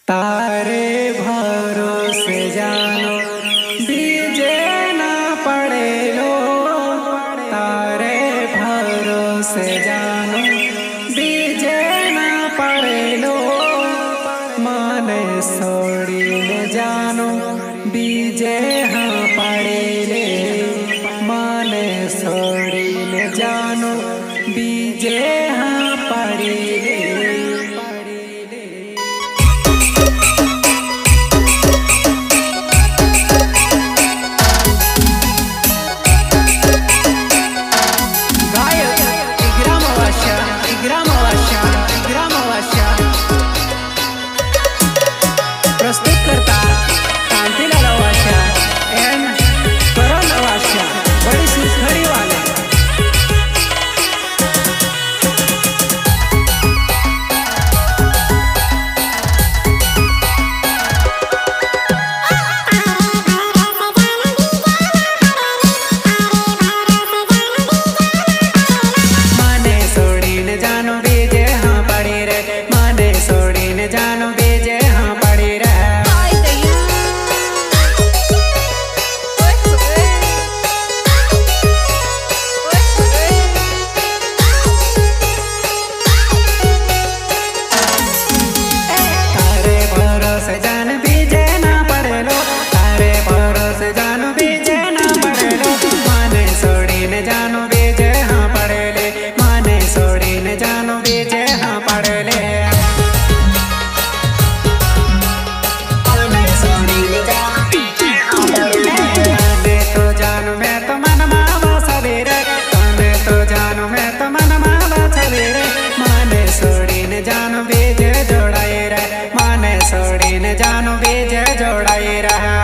तारे भरोसे जानो बीजे ना पड़े लो। तारे भरोसे जानो बीजे ना पड़े लो। माने सोड़ी ने जानो बीजे हाँ पड़े ले। माने सोड़ी ने जानो बीजे हाँ पड़े ले। प्रस्तुत करता कांतीलाल अवाशा एंड करण अवाशा बड़ी सुखड़ी वाले। माने सोड़ी ने जानो बीजे हाँ पड़ी रे। माने सोड़ी ने जानो बीजे हाँ पड़ी रे। जानो बीजे जोड़ाए रहा। माने सोड़ी ने जानो बीजे जोड़ाए रहा।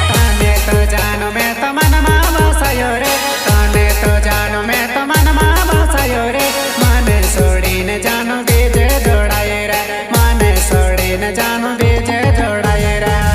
ताने तो जानो मैं तो मन मामा सायो रे। ताने तो जानो मैं तो मन मामा सायो रे। माने सोड़ी ने जानो बीजे जोड़ाए रहा। माने सोड़ी ने जानो बीजे जोड़ाए रहा।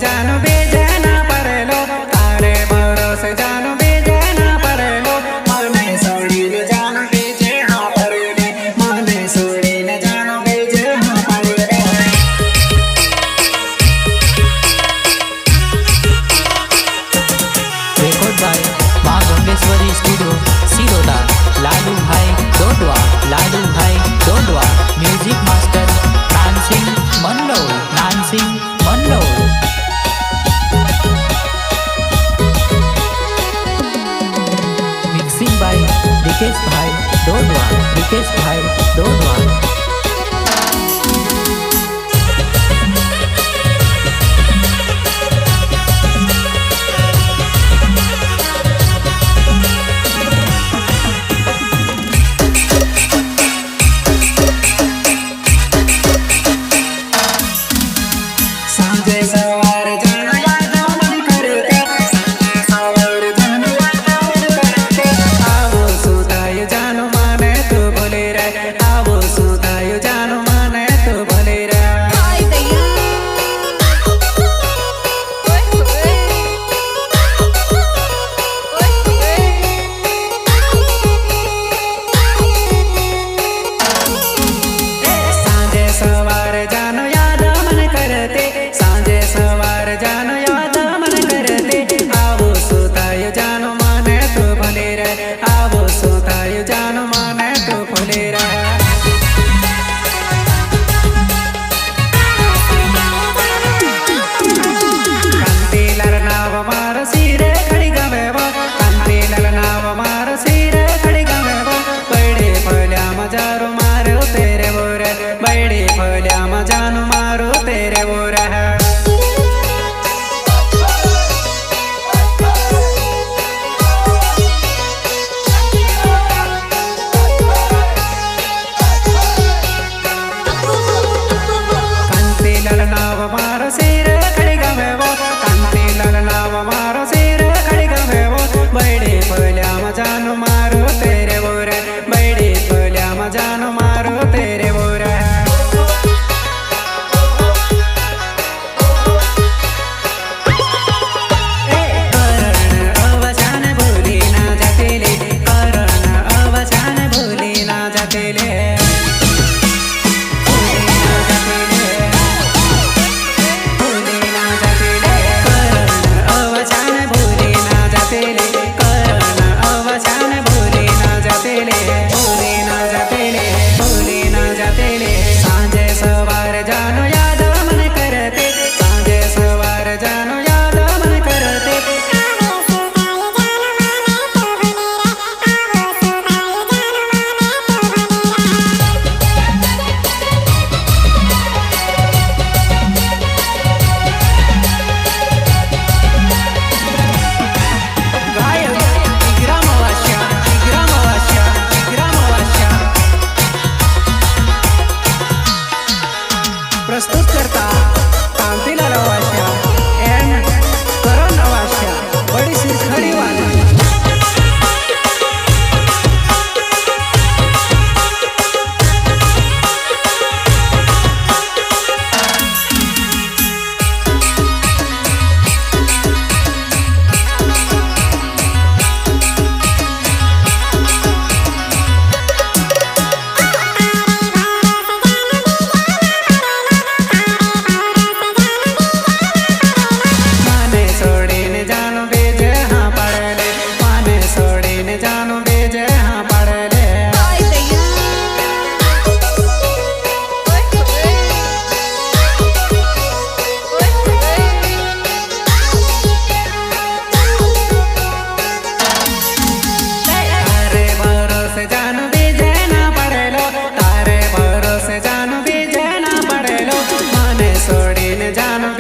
जानो बीजे ना पड़े लो। तारे भरोसे जानो बीजे ना पड़े लो। माने सोड़ी ने जानो बीजे हाँ पड़े ले। माने सोड़ी ने जानो बीजे हाँ पड़े ले। रेकॉर्ड बाय मां गंगेश्वरी स्टूडियो सिरोदा। लाडू भाई डोडवा। लाडू भाई Dodwa. Music master Nansingh Manlol. Nansingh Manlol. Mixing by Rikesh भाई डोडवा। रिकेश भाई डोडवा। सांझे જાનો